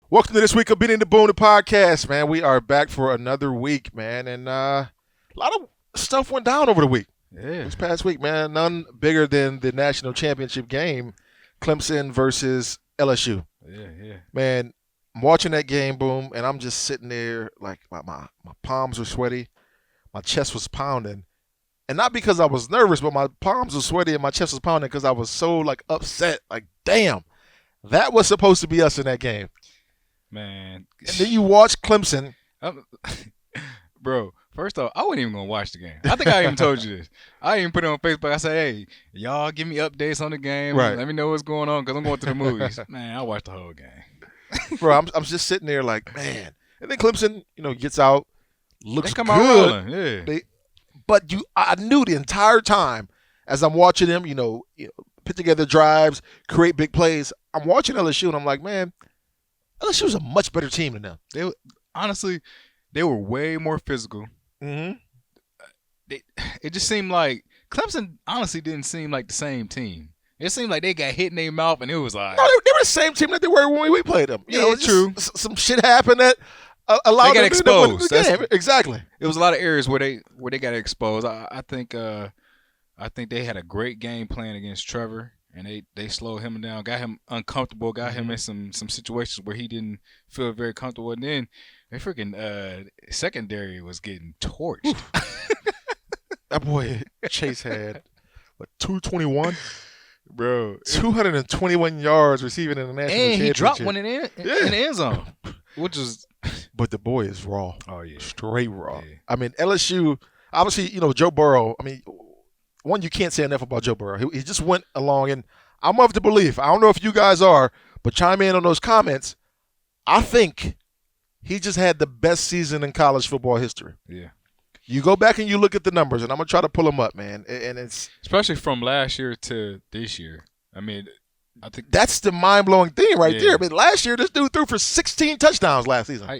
Welcome to this week of Beanie and Boom, the podcast, man. We are back for another week, man, and a lot of stuff went down over the week. Yeah. This past week, man, none bigger than the national championship game, Clemson versus LSU. Yeah. Man, I'm watching that game, Boom, and I'm just sitting there like my palms were sweaty, my chest was pounding, and not because I was nervous, but my palms were sweaty and my chest was pounding because I was so upset. Like, damn, that was supposed to be us in that game. Man. And then you watch Clemson. Bro, first off, I wasn't even going to watch the game. I think I even told you this. I even put it on Facebook. I said, hey, y'all give me updates on the game. Right. Let me know what's going on because I'm going to the movies. Man, I watched the whole game. Bro, I'm just sitting there like, man. And then Clemson, gets out, looks They come good. out rolling, yeah. But I knew the entire time as I'm watching them, put together drives, create big plays. I'm watching LSU, and I'm like, man, LSU's a much better team than them. They were way more physical. Mm-hmm. It just seemed like Clemson honestly didn't seem like the same team. It seemed like they got hit in their mouth, and it was like... No, they were the same team that they were when we played them. It's true. Some shit happened that allowed they got them exposed. to win the game. Exactly. It was a lot of areas where they got exposed. I think they had a great game plan against Trevor, and they slowed him down, got him uncomfortable, got him in some situations where he didn't feel very comfortable, and then they freaking secondary was getting torched. That boy Chase had 221. Bro, 221 yards receiving in the national championship. And he dropped one in the end zone, which is. But the boy is raw. Oh yeah, straight raw. Yeah. I mean, LSU. Obviously, Joe Burrow. I mean, one, you can't say enough about Joe Burrow. He just went along, and I'm of the belief. I don't know if you guys are, but chime in on those comments. I think he just had the best season in college football history. Yeah. You go back and you look at the numbers, and I'm gonna try to pull them up, man. And it's especially from last year to this year. I mean, I think that's the mind-blowing thing right there. Yeah. I mean, last year this dude threw for 16 touchdowns last season.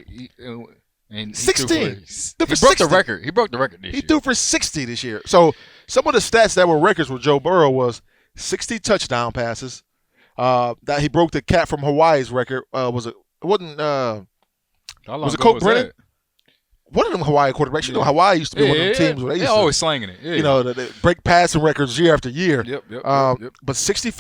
And 16. He broke the record. He broke the record this year. He threw for 60 this year. So some of the stats that were records with Joe Burrow was 60 touchdown passes. That he broke the cat from Hawaii's record. Was it Colt Brennan? One of them Hawaii quarterbacks. Hawaii used to be one of them teams where they're always slanging it. Yeah. They break passing records year after year. Yep. But 60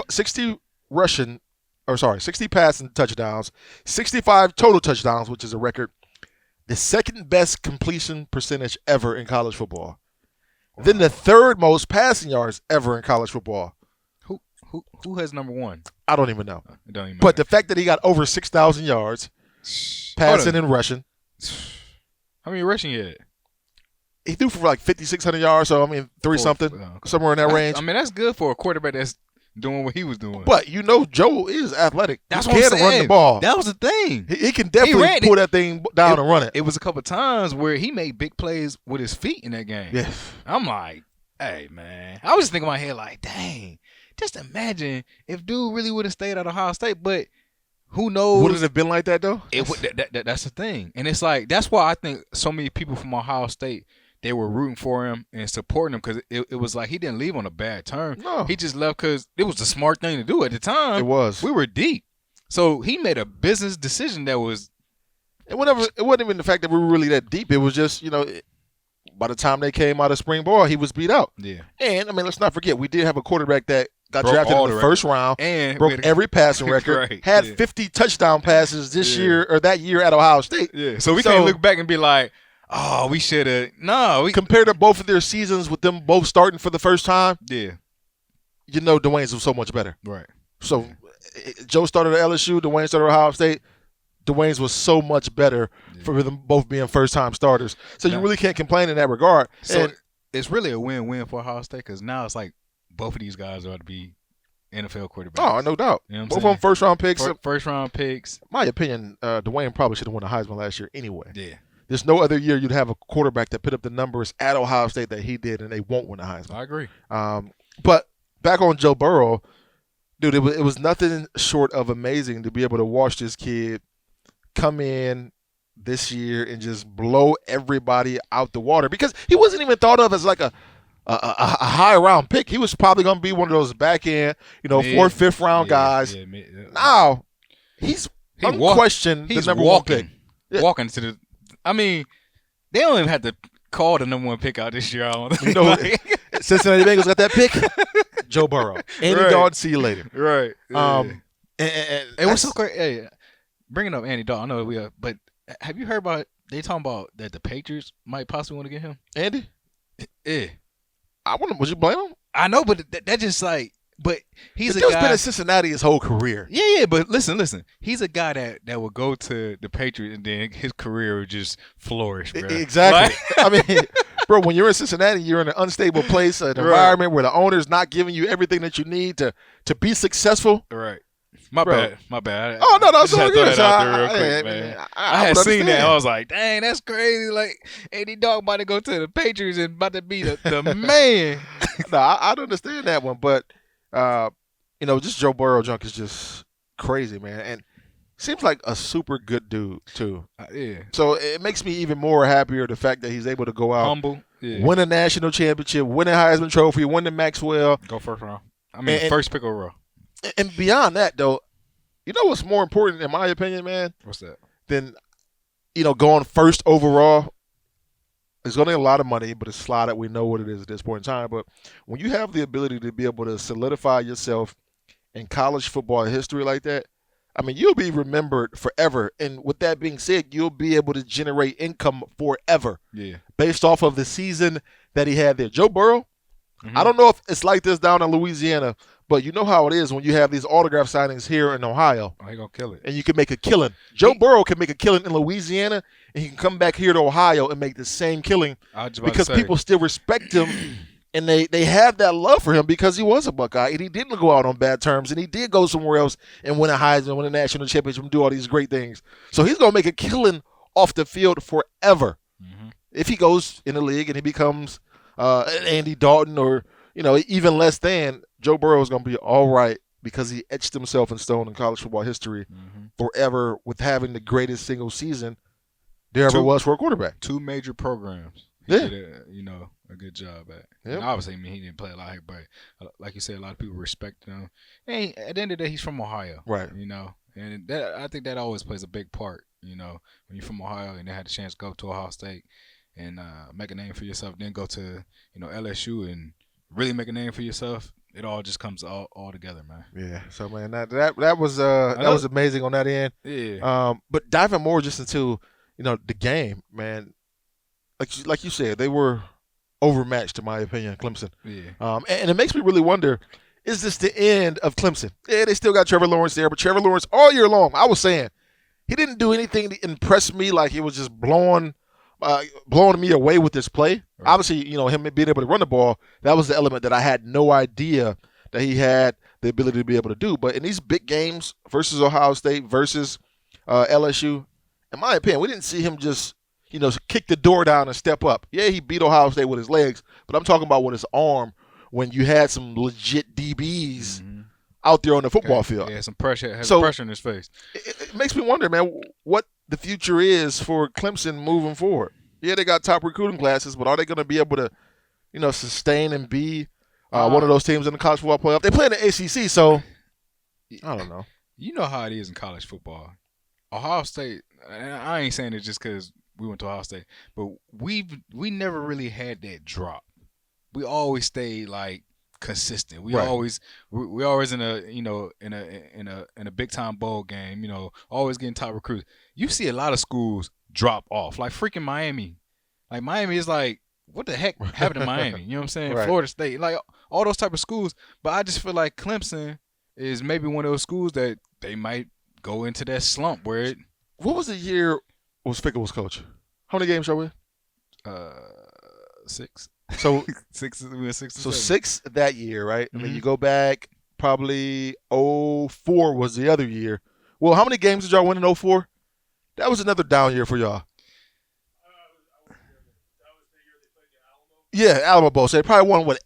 passing touchdowns, 65 total touchdowns, which is a record. The second best completion percentage ever in college football. Wow. Then the third most passing yards ever in college football. Who has number one? I don't even know. It don't even but matter. The fact that he got over 6,000 yards passing and rushing. How many rushing he had? He threw for 5,600 yards, so something, somewhere in that range. I mean, that's good for a quarterback that's doing what he was doing. But Joe is athletic. That's he what can I'm saying. Run the ball. That was the thing. He can definitely pull that thing down and run it. It was a couple times where he made big plays with his feet in that game. Yeah. I'm like, hey, man. I was just thinking in my head like, dang, just imagine if dude really would have stayed at Ohio State, but who knows? Would it have been like that, though? That's the thing. And it's like, that's why I think so many people from Ohio State, they were rooting for him and supporting him because it was like he didn't leave on a bad term. No. He just left because it was the smart thing to do at the time. It was. We were deep. So he made a business decision that was. It wasn't even the fact that we were really that deep. It was just, by the time they came out of spring ball, he was beat out. Yeah. And, let's not forget, we did have a quarterback that got drafted in the first round, and broke every passing record, right, had 50 touchdown passes this year or that year at Ohio State. Yeah. So we can't look back and be like, oh, we should have. No. Compared to both of their seasons with them both starting for the first time, yeah. Dwayne's was so much better. Right. So Joe started at LSU, Dwayne started at Ohio State. Dwayne's was so much better for them both being first-time starters. So you really can't complain in that regard. So it's really a win-win for Ohio State because now it's like both of these guys ought to be NFL quarterbacks. Oh, no doubt. You know both of them first-round picks. First-round picks. My opinion, Dwayne probably should have won the Heisman last year anyway. Yeah. There's no other year you'd have a quarterback that put up the numbers at Ohio State that he did, and they won't win the Heisman. I agree. But back on Joe Burrow, dude, it was nothing short of amazing to be able to watch this kid come in this year and just blow everybody out the water because he wasn't even thought of as like a high round pick. He was probably going to be one of those back end, 4th, 5th round guys. Now he's unquestioned the number one pick. Yeah. Walking to the. I mean, they don't even have to call the number one pick out this year. I don't think. You know, Cincinnati Bengals got that pick. Joe Burrow. Andy Dalton, see you later. Right. And what's so crazy? Hey, bringing up Andy Dalton, I know we are, but have you heard about? They talking about that the Patriots might possibly want to get him. Andy? Yeah. Would you blame him? I know, but that just like. But he's a guy. He's been in Cincinnati his whole career. Yeah. But listen. He's a guy that would go to the Patriots and then his career would just flourish, bro. Exactly. I mean, bro, when you're in Cincinnati, you're in an unstable place, an environment where the owner's not giving you everything that you need to be successful. Right. My bad. Oh, no, it's all good. I had seen that. I was like, dang, that's crazy. Like, Andy Dalton about to go to the Patriots and about to be the man. No, I don't understand that one, but just Joe Burrow junk is just crazy, man. And seems like a super good dude, too. Yeah. So it makes me even more happier the fact that he's able to go out, humble, win a national championship, win a Heisman Trophy, win the Maxwell. Go first round. First pick overall. And beyond that, though, you know what's more important, in my opinion, man? What's that? Than, going first overall. It's going to get a lot of money, but it's slotted. We know what it is at this point in time. But when you have the ability to be able to solidify yourself in college football history like that, I mean, you'll be remembered forever. And with that being said, you'll be able to generate income forever based off of the season that he had there. Joe Burrow, I don't know if it's like this down in Louisiana, but you know how it is when you have these autograph signings here in Ohio. Oh, he gonna kill it. And you can make a killing. Joe Burrow can make a killing in Louisiana, and he can come back here to Ohio and make the same killing because people still respect him, and they have that love for him because he was a Buckeye, and he didn't go out on bad terms, and he did go somewhere else and win a Heisman, win a national championship, and do all these great things. So he's going to make a killing off the field forever. If he goes in the league and he becomes Andy Dalton or even less than, Joe Burrow is going to be all right because he etched himself in stone in college football history forever with having the greatest single season there ever was for a quarterback. 2 major programs. He did a good job at. Yep. And obviously, he didn't play a lot here, but like you said, a lot of people respect him. And at the end of the day, he's from Ohio. Right. And I think that always plays a big part, when you're from Ohio and they had the chance to go to Ohio State and make a name for yourself, then go to, LSU and really make a name for yourself. It all just comes all together, man. Yeah. So, man, that was amazing on that end. Yeah. But diving more just into, the game, man, like you said, they were overmatched, in my opinion, Clemson. Yeah. And it makes me really wonder, is this the end of Clemson? Yeah, they still got Trevor Lawrence there, but Trevor Lawrence all year long, I was saying, he didn't do anything to impress me. Like he was just blowing me away with this play. Right. Obviously, him being able to run the ball, that was the element that I had no idea that he had the ability to be able to do. But in these big games versus Ohio State versus LSU, in my opinion, we didn't see him just, kick the door down and step up. Yeah, he beat Ohio State with his legs, but I'm talking about with his arm when you had some legit DBs out there on the football field. Yeah, some pressure. Some pressure in his face. It makes me wonder, man, what the future is for Clemson moving forward. Yeah, they got top recruiting classes, but are they going to be able to, sustain and be one of those teams in the college football playoff? They play in the ACC, so I don't know. You know how it is in college football. Ohio State, and I ain't saying it just because we went to Ohio State, but we never really had that drop. We always stayed like consistent. We always in a in a big time bowl game. Always getting top recruits. You see a lot of schools drop off, like freaking Miami. Like Miami is like, what the heck happened to Miami? You know what I'm saying? Right. Florida State, like all those type of schools. But I just feel like Clemson is maybe one of those schools that they might go into that slump where it. What was the year was Fickle was coach? How many games are we? 6. So 6. We were 6. So 6 that year, right? And then you go back probably 04 was the other year. Well, how many games did y'all win in 04? That was another down year for y'all. Yeah, Alamo Bowl. So they probably won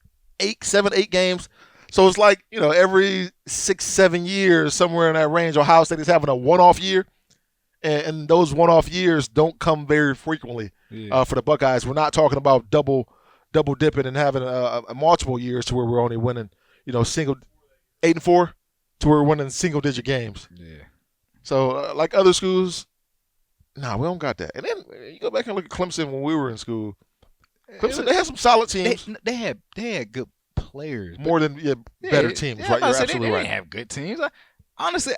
7, 8 games. So it's like, every 6, 7 years, somewhere in that range, Ohio State is having a one-off year. And those one-off years don't come very frequently for the Buckeyes. We're not talking about double dipping and having multiple years to where we're only winning, single 8-4 to where we're winning single-digit games. Yeah. So like other schools, nah, we don't got that. And then you go back and look at Clemson when we were in school. Clemson, they had some solid teams. They had good players, but More than better teams, right? You're absolutely they right. didn't have good teams. Honestly,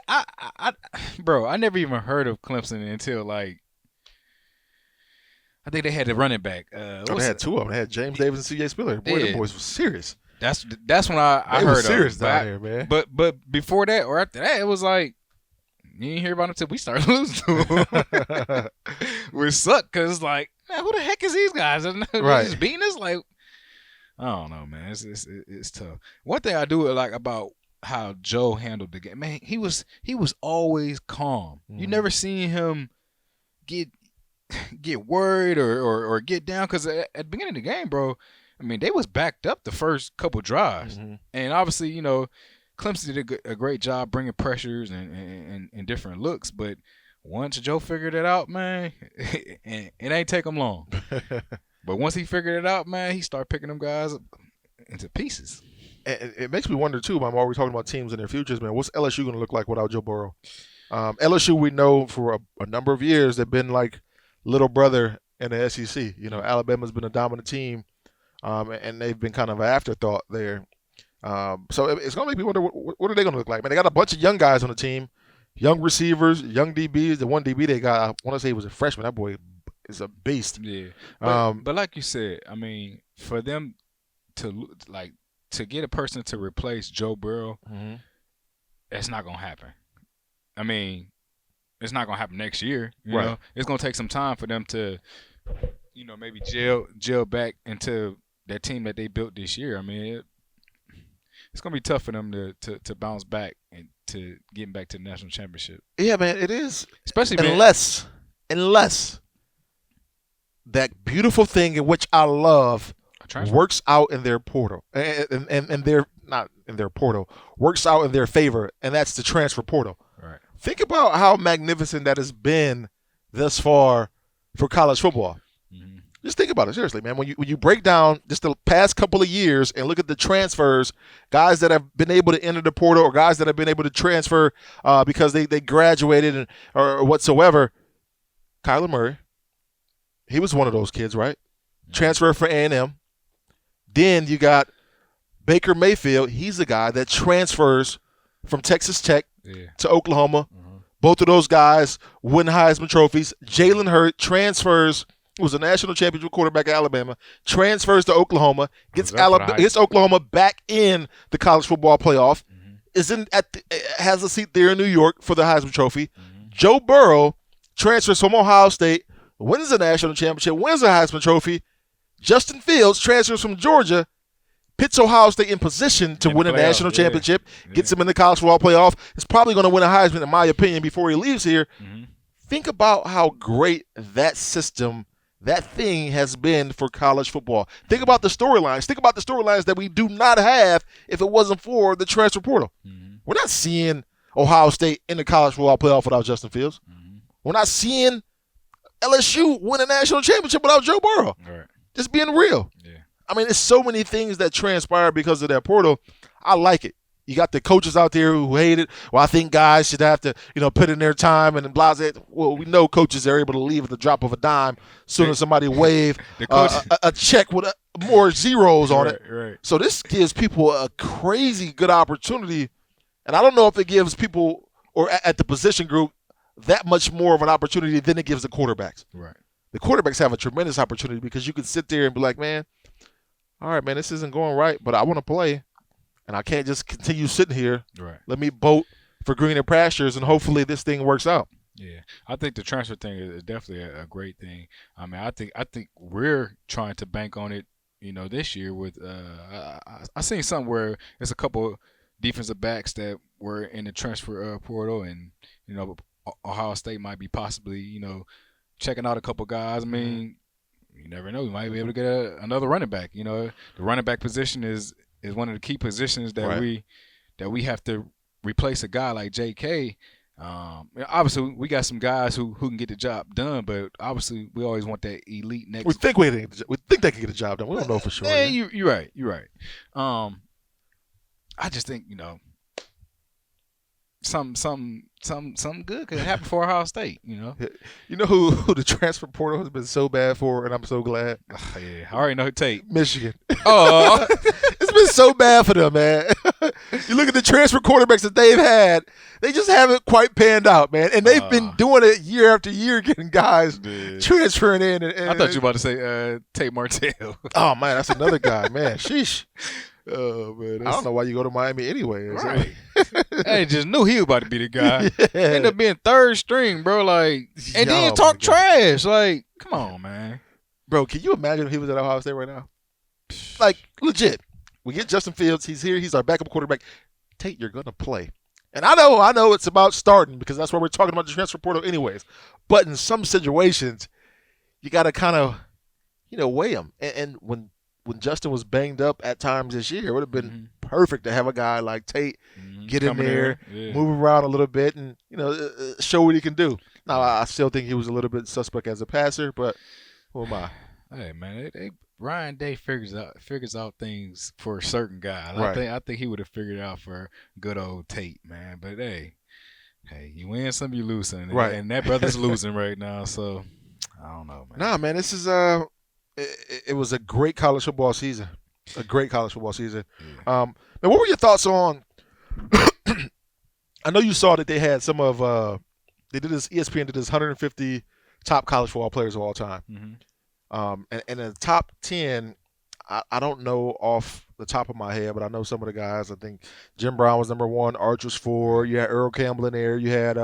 bro, I never even heard of Clemson until like I think they had the running back. They had two of them. They had James Davis and C.J. Spiller. Boy, the boys were serious. That's when I they heard were serious of down there, man. But before that or after that, it was like you didn't hear about them until we started losing to them. We suck because it's like, man, who the heck is these guys? Right. Just beating us? Like, I don't know, man. It's tough. One thing I do like about how Joe handled the game, man, he was always calm. You never seen him get worried or get down because at the beginning of the game, bro, I mean, they was backed up the first couple drives, and obviously, you know, Clemson did a great job bringing pressures and different looks, but once Joe figured it out, man, it ain't take him long. But once he figured it out, man, he started picking them guys into pieces. And it makes me wonder too, while we're talking about teams and their futures, man. What's LSU going to look like without Joe Burrow? LSU, we know for a number of years they've been like little brother in the SEC. You know, Alabama's been a dominant team, and they've been kind of an afterthought there. So it's going to make me wonder what are they going to look like? Man, they got a bunch of young guys on the team, young receivers, young DBs. The one DB they got, I want to say he was a freshman. That boy is a beast. Yeah, but like you said, I mean, for them to get a person to replace Joe Burrow, that's not going to happen. I mean, it's not going to happen next year. You know, it's going to take some time for them to, you know, maybe gel back into that team that they built this year. I mean, it's going to be tough for them to bounce back and to getting back to the national championship. Yeah, man, it is. Especially unless that beautiful thing in which I love works out in their portal, and they're not in their portal, works out in their favor, and that's the transfer portal. Right. Think about how magnificent that has been thus far for college football. Just think about it seriously, man. When you break down just the past couple of years and look at the transfers, guys that have been able to enter the portal or guys that have been able to transfer because they graduated or whatsoever. Kyler Murray, he was one of those kids, right? Transferred for A&M. Then you got Baker Mayfield. He's the guy that transfers from Texas Tech to Oklahoma. Both of those guys win Heisman trophies. Jalen Hurts transfers, was a national championship quarterback at Alabama, transfers to Oklahoma, gets Oklahoma back in the college football playoff, has a seat there in New York for the Heisman Trophy. Joe Burrow transfers from Ohio State, wins the national championship, wins the Heisman Trophy. Justin Fields transfers from Georgia, puts Ohio State in position to win a national championship, gets him in the college football playoff. Is probably going to win a Heisman, in my opinion, before he leaves here. Think about how great that system, that thing has been for college football. Think about the storylines. Think about the storylines that we do not have if it wasn't for the transfer portal. We're not seeing Ohio State in the college football playoff without Justin Fields. We're not seeing LSU win a national championship without Joe Burrow. Right. Just being real. Yeah. I mean, there's so many things that transpire because of that portal. I like it. You got the coaches out there who hate it. Well, I think guys should have to, put in their time and blah, blah. Well, we know coaches are able to leave at the drop of a dime as soon as somebody wave a check with more zeros on it. Right. So this gives people a crazy good opportunity. And I don't know if it gives people or at the position group that much more of an opportunity than it gives the quarterbacks. Right. The quarterbacks have a tremendous opportunity because you can sit there and be like, man, all right, man, this isn't going right, but I want to play, and I can't just continue sitting here. Right. Let me vote for greener pastures, and hopefully this thing works out. Yeah, I think the transfer thing is definitely a great thing. I mean, I think we're trying to bank on it, this year with I seen something where it's a couple defensive backs that were in the transfer portal, and Ohio State might be possibly checking out a couple guys. I mean, you never know. We might be able to get another running back. The running back position is one of the key positions that we have to replace a guy like J.K. Obviously, we got some guys who can get the job done, but obviously, we always want that elite next. We think they can get the job done. We don't know for sure. Yeah, you're right. You're right. I just think something good could happen for Ohio State. You know who the transfer portal has been so bad for, and I'm so glad. Yeah, I already know who Tate. Michigan. Oh, It's been so bad for them, man. You look at the transfer quarterbacks that they've had; they just haven't quite panned out, man. And they've been doing it year after year, getting guys transferring in. And I thought you were about to say Tate Martell. Oh man, that's another guy, man. Sheesh. Oh man, I don't know why you go to Miami anyway. Right. I just knew he was about to be the guy. Yeah. Ended up being third string, bro. Like, and then talk trash. Like, come on, man. Bro, can you imagine if he was at Ohio State right now? Like, legit. We get Justin Fields. He's here. He's our backup quarterback. Tate, you're gonna play. And I know it's about starting because that's why we're talking about the transfer portal anyways. But in some situations, you got to kind of, weigh them. And when Justin was banged up at times this year, it would have been perfect to have a guy like Tate get in there, move around a little bit, and show what he can do. Now, I still think he was a little bit suspect as a passer, but who am I? Hey man, Ryan Day figures out things for certain guys. Right. I think he would have figured it out for good old Tate, man. But hey, you win some, you lose some, right? And that brother's losing right now, so I don't know, man. Nah, man, this is it was a great college football season. A great college football season. Yeah. Man, what were your thoughts on? I know you saw that they had some of they did this. ESPN did this 150 top college football players of all time. Mm-hmm. And in the top 10, I don't know off the top of my head, but I know some of the guys. I think Jim Brown was number 1. Arch was 4. You had Earl Campbell in there. You had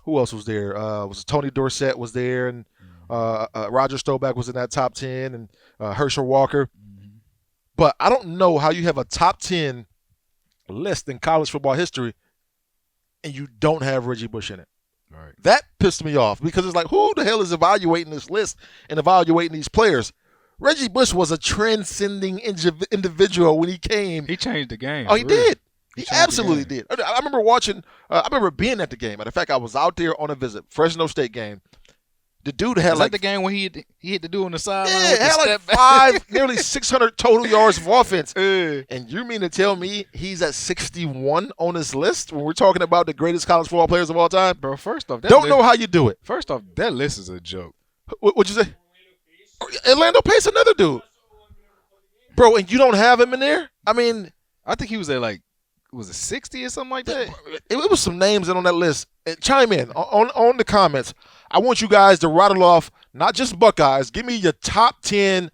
who else was there? Was Tony Dorsett was there, and Roger Staubach was in that top 10, and Herschel Walker. Mm-hmm. But I don't know how you have a top 10 list in college football history and you don't have Reggie Bush in it. Right. That pissed me off because it's like, who the hell is evaluating this list and evaluating these players? Reggie Bush was a transcending individual when he came. He changed the game. Oh, he really. did. He absolutely did. I remember watching. I remember being at the game. Matter of fact, I was out there on a visit, Fresno State game. The dude had that the game when he hit the dude on the sideline? Yeah, had like nearly 600 total yards of offense. And you mean to tell me he's at 61 on this list when we're talking about the greatest college football players of all time? Bro, first off, don't know how you do it. First off, that list is a joke. What'd you say? Orlando Pace, another dude. Bro, and you don't have him in there? I mean, I think he was at was it 60 or something like that? It was some names in on that list. Chime in on the comments. I want you guys to rattle off not just Buckeyes. Give me your top 10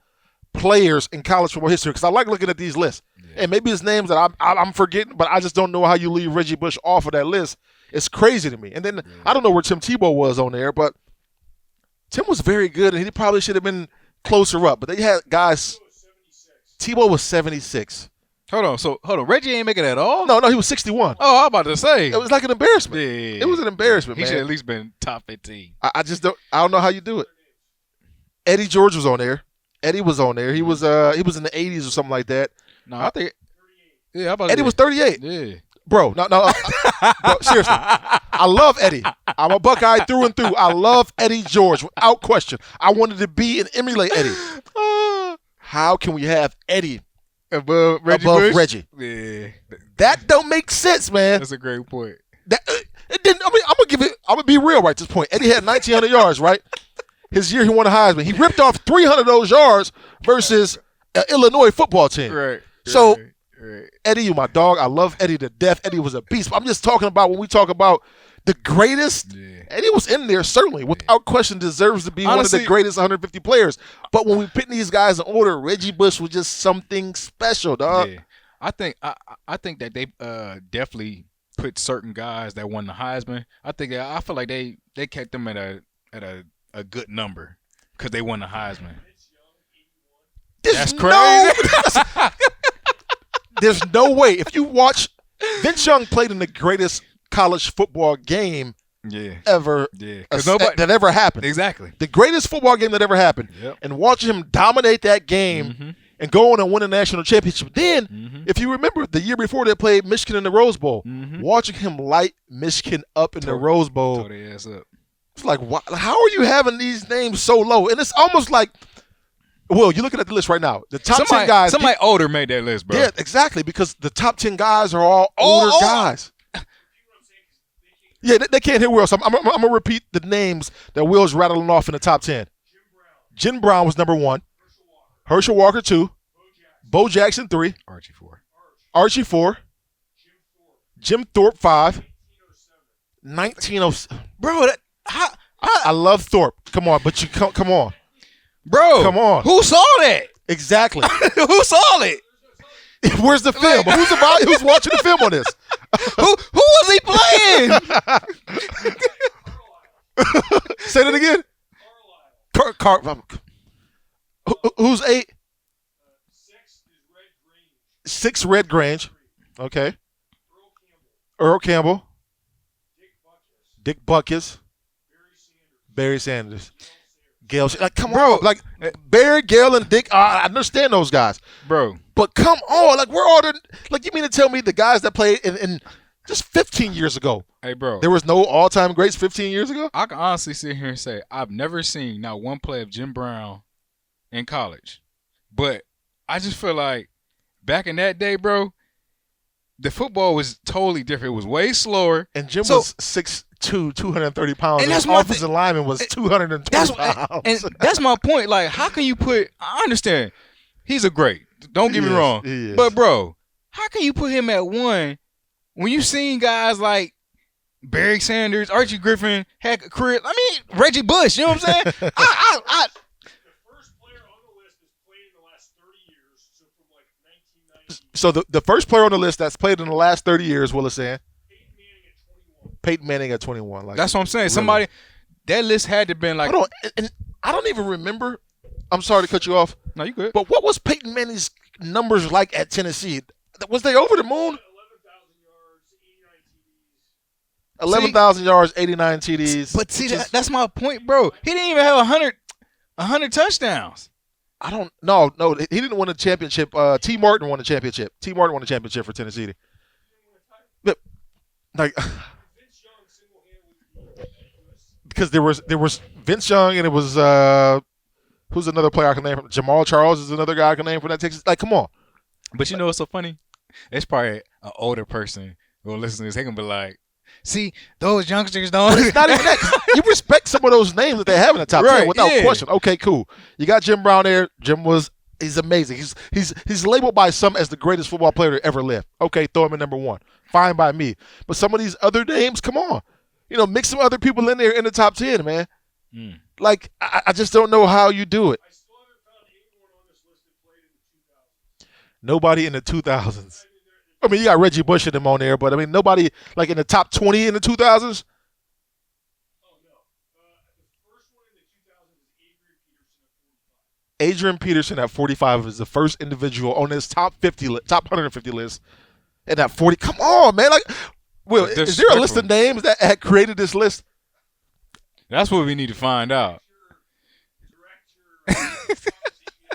players in college football history because I like looking at these lists. Yeah. And maybe it's names that I'm forgetting, but I just don't know how you leave Reggie Bush off of that list. It's crazy to me. And then I don't know where Tim Tebow was on there, but Tim was very good, and he probably should have been closer up. But they had guys. Tebow was 76. Hold on. Reggie ain't making it at all? No, he was 61. Oh, I was about to say. It was like an embarrassment. Yeah. It was an embarrassment, man. He should at least been top 15. I don't know how you do it. Eddie George was on there. Eddie was on there. He was in the 80s or something like that. No, I think. Yeah, Eddie was 38. Yeah. Bro, no. Bro, seriously. I love Eddie. I'm a Buckeye through and through. I love Eddie George without question. I wanted to be and emulate Eddie. How can we have Eddie above Reggie? Yeah. That don't make sense, man. That's a great point. It didn't. I mean, I'm gonna be real right at this point. Eddie had 1,900 yards, right? His year he won a Heisman. He ripped off 300 of those yards versus an Illinois football team. Right. So, Eddie, you my dog. I love Eddie to death. Eddie was a beast. I'm just talking about when we talk about the greatest. Yeah. Eddie was in there, certainly, without question, deserves to be one of the greatest 150 players. But when we put these guys in order, Reggie Bush was just something special, dog. Yeah. I think that they definitely put certain guys that won the Heisman. I feel like they kept them at a good number because they won the Heisman. That's crazy. There's no way. If you watch, Vince Young played in the greatest college football game ever that ever happened. Exactly. The greatest football game that ever happened. Yep. And watching him dominate that game and go on and win a national championship. Then, if you remember, the year before they played Michigan in the Rose Bowl, watching him light Michigan up in the Rose Bowl. Tore their ass up. It's like, how are you having these names so low? And it's almost like, well, you're looking at the list right now. The top 10 guys. Somebody older made that list, bro. Yeah, exactly, because the top 10 guys are all older guys. Yeah, they can't hear Will. So I'm going to repeat the names that Will's rattling off in the top 10. Jim Brown was number 1. Herschel Walker 2. Bo Jackson 3. Archie 4. Archie 4. Jim Thorpe 5. 1907. Bro, I love Thorpe. Come on, but come on. Bro, Come on. Who saw that? Exactly. Who saw it? Where's the film? Who's watching the film on this? Who was he playing? Say that again. Who's 8? 6 Red Grange. Okay. Earl Campbell. Dick Buckus. Barry Sanders. Gail. Like, come on. Like, Barry, Gail, and Dick. I understand those guys. Bro. But come on. Like, we're all like, you mean to tell me the guys that played in just 15 years ago? Hey, bro. There was no all-time greats 15 years ago? I can honestly sit here and say I've never seen not one play of Jim Brown in college. But I just feel like back in that day, bro, the football was totally different. It was way slower. And Jim was 6'2", 230 pounds. And his offensive lineman was 220 pounds. And that's my point. Like, how can you I understand. He's a great. Don't get me wrong. But, bro, how can you put him at 1 when you seen guys like Barry Sanders, Archie Griffin, had a career. I mean, Reggie Bush, you know what I'm saying? The first player on the list has played in the last 30 years, so from like 1990. So the first player on the list that's played in the last 30 years, Will is saying? Peyton Manning at 21. Like, that's what I'm saying. Really? Somebody, that list had to have been like. Hold on. And I don't even remember. I'm sorry to cut you off. No, you good. But what was Peyton Manning's numbers like at Tennessee? Was they over the moon? 11,000 yards, 89 TDs. But see, that's my point, bro. He didn't even have 100 touchdowns. I don't know. No, he didn't win a championship. T. Martin won a championship. T. Martin won a championship for Tennessee. But, like, because there was Vince Young and it was who's another player I can name from? Jamal Charles is another guy I can name from that Texas. Like, come on. But you know what's so funny? It's probably an older person who will listen to this. They can be like, see, those youngsters don't. It's not even that. 'Cause you respect some of those names that they have in the top 10 without question. Okay, cool. You got Jim Brown there. He's amazing. He's labeled by some as the greatest football player to ever live. Okay, throw him in number 1. Fine by me. But some of these other names, come on. You know, mix some other people in there in the top 10, man. Like, I just don't know how you do it. I still haven't found anyone on this list that played in the 2000s. Nobody in the 2000s. I mean, you got Reggie Bush and them on there, but I mean, nobody like in the top 20 in the 2000s. Oh no, the first one in the 2000s is Adrian Peterson at 45 is the first individual on this top 150 list. And at 40, come on, man! Like, Will, is there a list of names that had created this list? That's what we need to find out.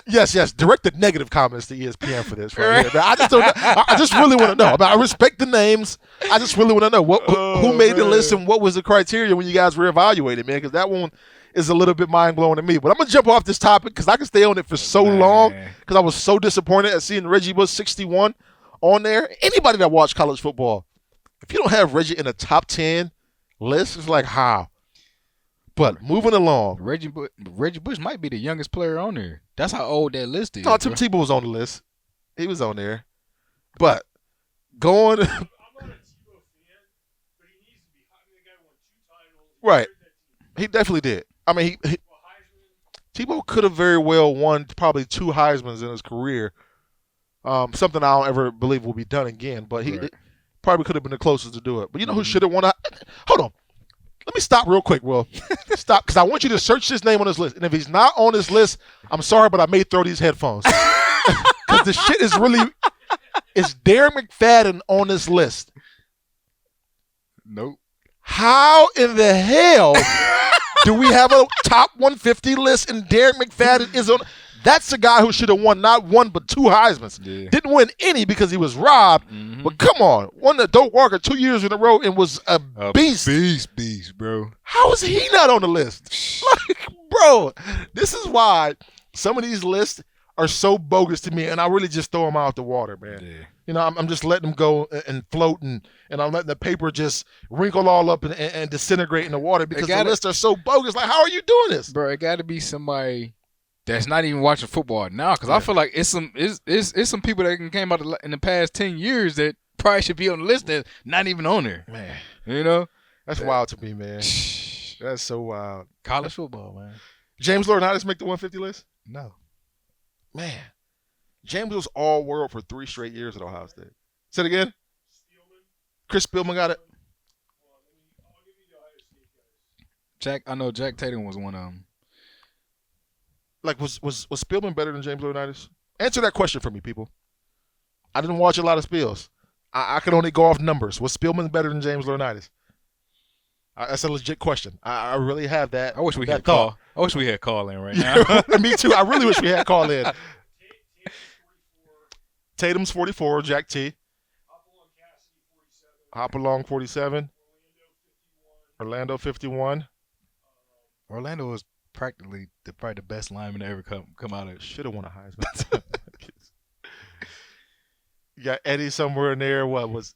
Yes. Direct the negative comments to ESPN for this right here. I just don't. I just really want to know. I respect the names. I just really want to know who made the list and what was the criteria when you guys were evaluating, man. Because that one is a little bit mind blowing to me. But I'm gonna jump off this topic because I can stay on it for so long. Because I was so disappointed at seeing Reggie Bush 61 on there. Anybody that watched college football, if you don't have Reggie in a top 10 list, it's like how. But moving along, Reggie Bush might be the youngest player on there. That's how old that list is. No, Tim Tebow was on the list. He was on there. But going. I'm not a Tebow fan, but he needs to be. I mean, the guy won 2 titles. Right. He definitely did. I mean, Tebow could have very well won probably 2 Heismans in his career. Something I don't ever believe will be done again. But he probably could have been the closest to do it. But you know who should have won? Hold on. Let me stop real quick, Will. Stop, because I want you to search his name on this list. And if he's not on this list, I'm sorry, but I may throw these headphones. Because the shit is really – is Darren McFadden on this list? Nope. How in the hell do we have a top 150 list and Darren McFadden is on – that's the guy who should have won not 1 but 2 Heismans. Yeah. Didn't win any because he was robbed. Mm-hmm. But come on. Won the Doak Walker 2 years in a row and was a beast. Beast, bro. How is he not on the list? Like, bro, this is why some of these lists are so bogus to me, and I really just throw them out the water, man. Yeah. You know, I'm just letting them go and float, and I'm letting the paper just wrinkle all up and disintegrate in the water because the lists are so bogus. Like, how are you doing this? Bro, it got to be somebody that's not even watching football now, because I feel like it's some people that came out in the past 10 years that probably should be on the list that's not even on there. Man, you know? That's wild to me, man. That's so wild. College football, man. James Laurinaitis make the 150 list? No. Man. James was all-world for 3 straight years at Ohio State. Say it again? Chris Spielman got it? I know Jack Tatum was one of them. Like, was Spielman better than James Laurinaitis? Answer that question for me, people. I didn't watch a lot of Spiels. I can only go off numbers. Was Spielman better than James Laurinaitis? That's a legit question. I really have that. I wish we had thought. call. I wish we had call in right now. Me too. I really wish we had call in. Tatum's 44, Jack T. Hopalong 47. Orlando 51. Orlando was practically probably the best lineman to ever come out of. Should have won a Heisman. You got Eddie somewhere in there. What was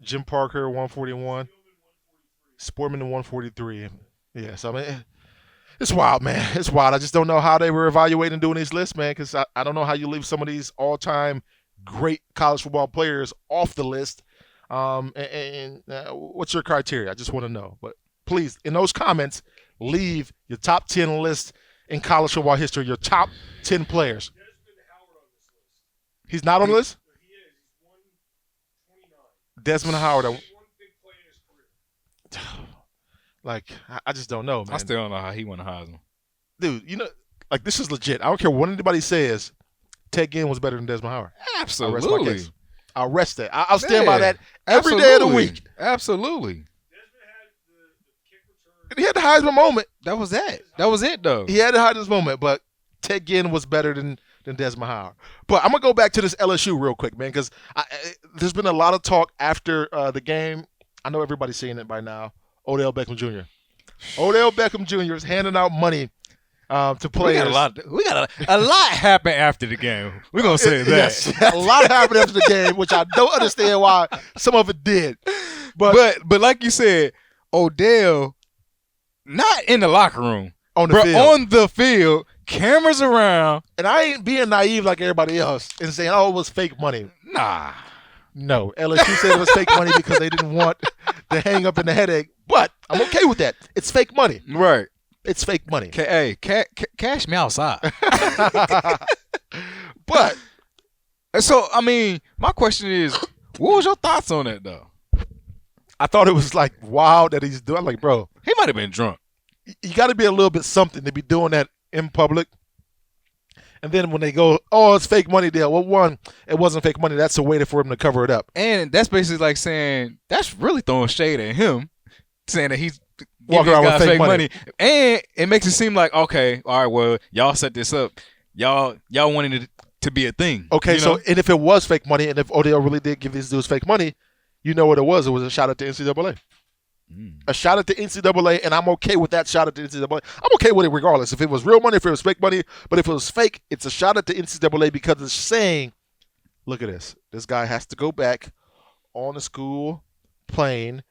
Jim Parker 141? Sportman 143. Yeah, so I mean, it's wild, man. It's wild. I just don't know how they were evaluating and doing these lists, man, because I don't know how you leave some of these all-time great college football players off the list. What's your criteria? I just want to know. But please, in those comments, leave your top 10 list in college football history, your top 10 players. He's not on the list? He is. He's 129. Desmond Howard. One big play in his career. Like, I just don't know, man. I still don't know how he won the Heisman. Dude, you know, like, this is legit. I don't care what anybody says. Ted Ginn was better than Desmond Howard. Absolutely. I'll rest that. I'll stand by that every day of the week. Absolutely. Desmond had the kick return. And he had the Heisman moment. That was it, though. He had the Heisman moment, but Ted Ginn was better than Desmond Howard. But I'm going to go back to this LSU real quick, man, because there's been a lot of talk after the game. I know everybody's seeing it by now. Odell Beckham Jr. Odell Beckham Jr. is handing out money to players. We got a lot happened after the game. We're going to say that. Yes, a lot happened after the game, which I don't understand why some of it did. But like you said, Odell, not in the locker room. On the field, cameras around. And I ain't being naive like everybody else and saying, oh, it was fake money. Nah. No. LSU said it was fake money because they didn't want the hang up and the headache. But I'm okay with that. It's fake money. Right. It's fake money. Hey, cash me outside. But. So, I mean, my question is, what was your thoughts on that, though? I thought it was, like, wild that he's doing. Like, bro. He might have been drunk. You got to be a little bit something to be doing that in public. And then when they go, oh, it's fake money deal. Well, one, it wasn't fake money. That's a way for him to cover it up. And that's basically like saying, that's really throwing shade at him, saying that he's walking around with fake money. And it makes it seem like, okay, all right, well, y'all set this up. Y'all wanted it to be a thing. Okay, so and if it was fake money, and if Odell really did give these dudes fake money, you know what it was. It was a shot at the NCAA. A shot at the NCAA, and I'm okay with that shot at the NCAA. I'm okay with it regardless. If it was real money, if it was fake money, but if it was fake, it's a shot at the NCAA because it's saying, look at this. This guy has to go back on the school plane.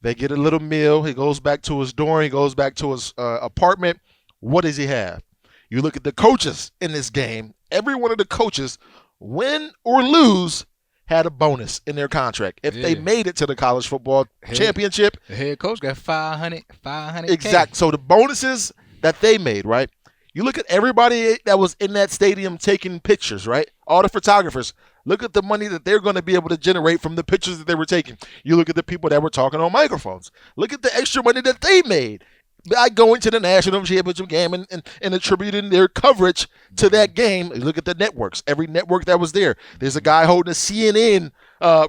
They get a little meal. He goes back to his dorm. He goes back to his apartment. What does he have? You look at the coaches in this game. Every one of the coaches, win or lose, had a bonus in their contract if they made it to the college football championship. The head coach got $500. Exactly. So the bonuses that they made, right? You look at everybody that was in that stadium taking pictures, right? All the photographers. Look at the money that they're going to be able to generate from the pictures that they were taking. You look at the people that were talking on microphones. Look at the extra money that they made by going to the national championship game and attributing their coverage to that game. Look at the networks. Every network that was there. There's a guy holding a CNN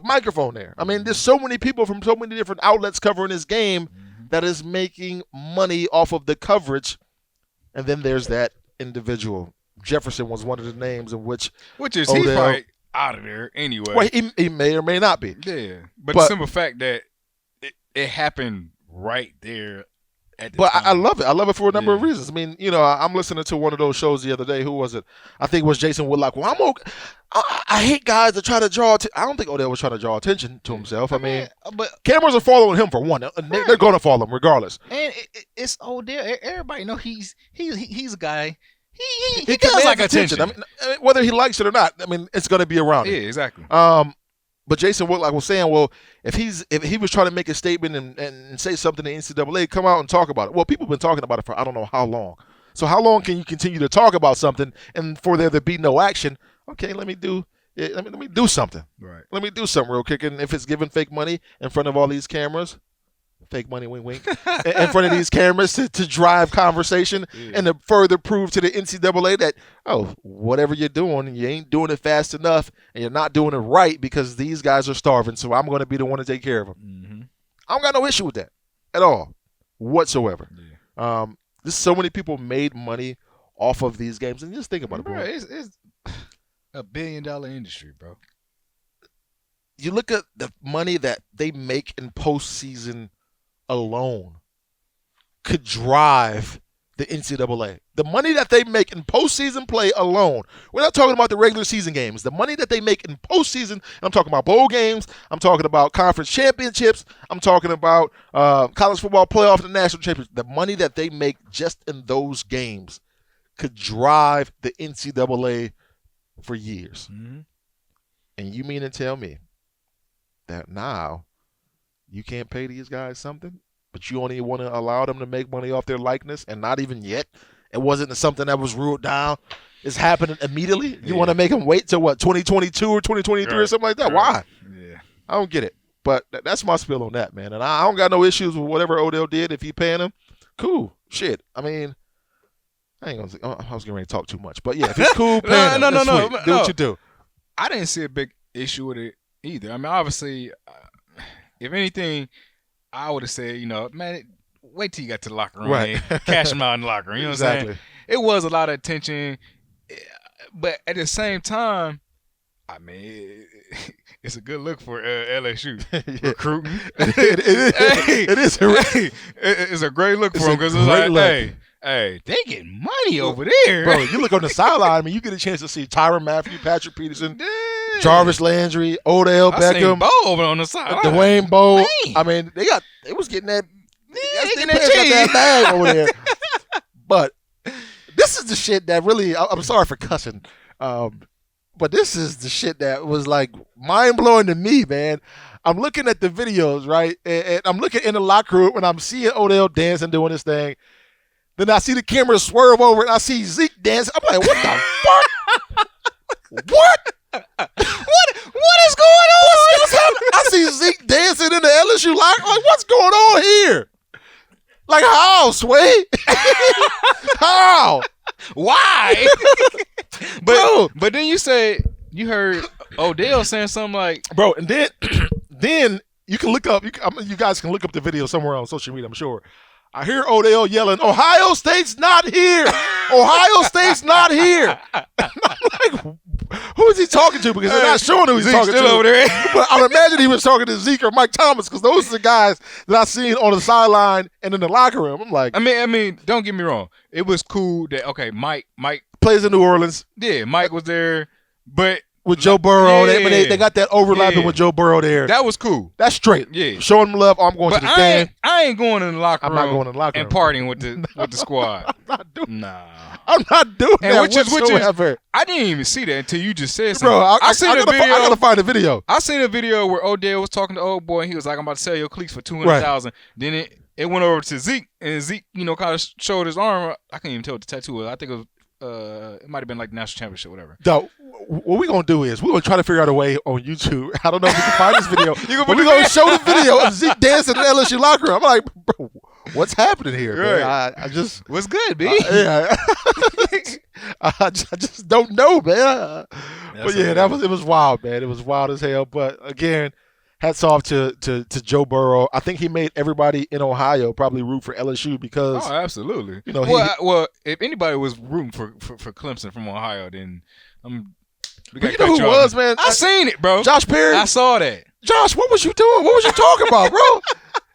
microphone there. I mean, there's so many people from so many different outlets covering this game that is making money off of the coverage. And then there's that individual. Jefferson was one of the names in which is he's probably out of there anyway. Well, he may or may not be. Yeah. But the simple fact that it happened right there at the But time. I love it. I love it for a number of Yeah. reasons. I mean, I'm listening to one of those shows the other day. Who was it? I think it was Jason Woodlock. Well, I'm okay. I hate guys that try to draw. I don't think Odell was trying to draw attention to himself. I mean, but cameras are following him for one. They're going to follow him regardless. and it's Odell. Everybody know he's a guy. He He does commands like attention. I mean, whether he likes it or not, I mean, it's going to be around Yeah, him. exactly. But Jason Woodlock was saying, well, if he was trying to make a statement and say something to NCAA, come out and talk about it. Well, people have been talking about it for I don't know how long. So how long can you continue to talk about something and for there to be no action? Okay, let me do something. Right. Let me do something real quick. And if it's giving fake money in front of all these cameras, fake money, wink, wink, in front of these cameras to drive conversation and to further prove to the NCAA that, whatever you're doing, you ain't doing it fast enough and you're not doing it right because these guys are starving, so I'm going to be the one to take care of them. Mm-hmm. I don't got no issue with that at all whatsoever. Yeah. Just so many people made money off of these games. And just think about it, Bro, bro. it's a $1 billion industry, bro. You look at the money that they make in postseason alone could drive the NCAA. The money that they make in postseason play alone. We're not talking about the regular season games. The money that they make in postseason, I'm talking about bowl games, I'm talking about conference championships, I'm talking about college football playoff and national championships. The money that they make just in those games could drive the NCAA for years. Mm-hmm. And you mean to tell me that now you can't pay these guys something, but you only want to allow them to make money off their likeness, and not even yet? It wasn't something that was ruled down. It's happening immediately. You want to make them wait till what, 2022 or 2023 or something like that? Why? Yeah. I don't get it. But that's my spill on that, man. And I don't got no issues with whatever Odell did. If he paying him, cool. Shit. I mean, I ain't gonna. I was getting ready to talk too much, but yeah, if he's cool, paying him, No, that's no, sweet. Do what you do. I didn't see a big issue with it either. I mean, obviously, if anything, I would have said, man, wait till you got to the locker room, Right? and cash him out in the locker room. You know what I'm saying? It was a lot of attention, but at the same time, I mean, it's a good look for LSU recruiting. It is. It's a great look for them because it's like, hey, they getting money over there, bro. You look on the sideline, I mean, you get a chance to see Tyrann Mathieu, Patrick Peterson, Jarvis Landry, Odell Beckham, Bo over on the side, Dwayne Bowe. Man. I mean, they was getting that. They got that bag over there. But this is the shit that really. I'm sorry for cussing, but this is the shit that was like mind blowing to me, man. I'm looking at the videos, right, and I'm looking in the locker room and I'm seeing Odell dancing, doing this thing. Then I see the camera swerve over and I see Zeke dancing. I'm like, what the fuck? What? What is going on? What's happening? I see Zeke dancing in the LSU locker. Like, what's going on here? Like, how, Sway? How? Why? Bro. But then you heard Odell saying something like, bro, and then you can look up. You guys can look up the video somewhere on social media, I'm sure. I hear Odell yelling, "Ohio State's not here! Ohio State's not here!" I'm like, who is he talking to? Because they're not showing who he's talking to. over there. But I would imagine he was talking to Zeke or Mike Thomas because those are the guys that I seen on the sideline and in the locker room. I'm like, I mean, don't get me wrong. It was cool that Mike plays in New Orleans. Yeah, Mike was there, but with Joe Burrow. Yeah. They got that overlapping with Joe Burrow there. That was cool. That's straight. Yeah. Showing them love. Oh, I'm going to the game. I ain't going in the locker room. I'm not going in the locker room. And partying with the squad. I'm not doing Nah. I'm not doing And that which is whatsoever. I didn't even see that until you just said something. Bro, I gotta find the video. I seen a video where Odell was talking to old boy and he was like, I'm about to sell your cleats for $200,000. Right. Then it went over to Zeke, and Zeke, kind of showed his arm. I can't even tell what the tattoo was. I think it was it might have been like the national championship, whatever. No, what we're gonna do is we're gonna try to figure out a way on YouTube. I don't know if we can find this video, but we're gonna show the video of Zeke dancing in the LSU locker room. I'm like, bro, what's happening here? Right. I just what's good, B? Yeah, I just don't know, man. But yeah, it was wild, man. It was wild as hell. But again, hats off to Joe Burrow. I think he made everybody in Ohio probably root for LSU because absolutely. Well, if anybody was rooting for Clemson from Ohio, then you know who was, man? I seen it, bro. Josh Perry. I saw that. Josh, what was you doing? What was you talking about, bro?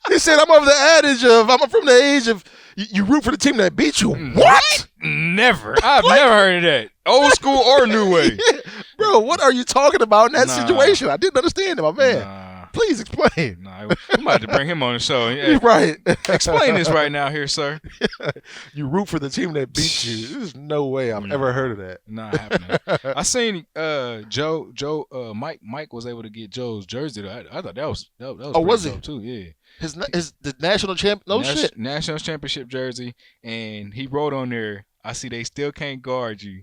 He said, I'm of the adage of, I'm from the age of, you root for the team that beat you. What? Never. I've never heard of that. Old school or new way. Yeah. Bro, what are you talking about in that Nah. situation? I didn't understand it, my man. Nah. Please explain. Nah, we might have to bring him on the show. Yeah. Right. Explain this right now here, sir. You root for the team that beat you. There's no way I've ever heard of that. Not happening. I seen Mike was able to get Joe's jersey. Though. I thought that was Oh, was pretty he? dope too? Yeah. The national champ. No shit. National championship jersey, and he wrote on there, "I see they still can't guard you."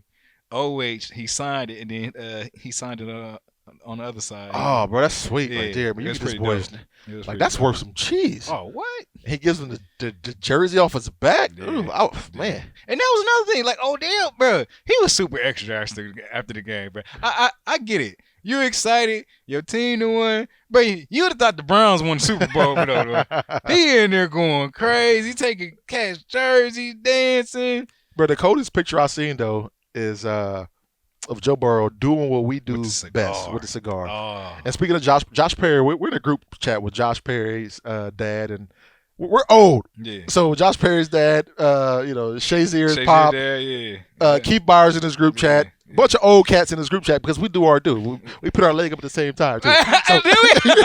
OH, he signed it, and then he signed it on the other side. Oh, bro, that's sweet right there. Man, you that's get this pretty boy. dope. Like that's worth some cheese. Oh, what? He gives him the jersey off his back. Yeah. Ooh, oh, man. And that was another thing. Like Odell, bro, he was super extra after the game, bro. I get it. You excited? Your team won, but you would have thought the Browns won the Super Bowl. Bro. He in there going crazy, taking cash jerseys, dancing. Bro, the coldest picture I seen though is of Joe Burrow doing what we do best with the cigar. Oh. And speaking of Josh Perry, we're in a group chat with Josh Perry's dad, and we're old. Yeah. So Josh Perry's dad, Shazier's pop, yeah. Keith Byers in his group chat. Bunch of old cats in this group chat because we do our due. We put our leg up at the same time too. So,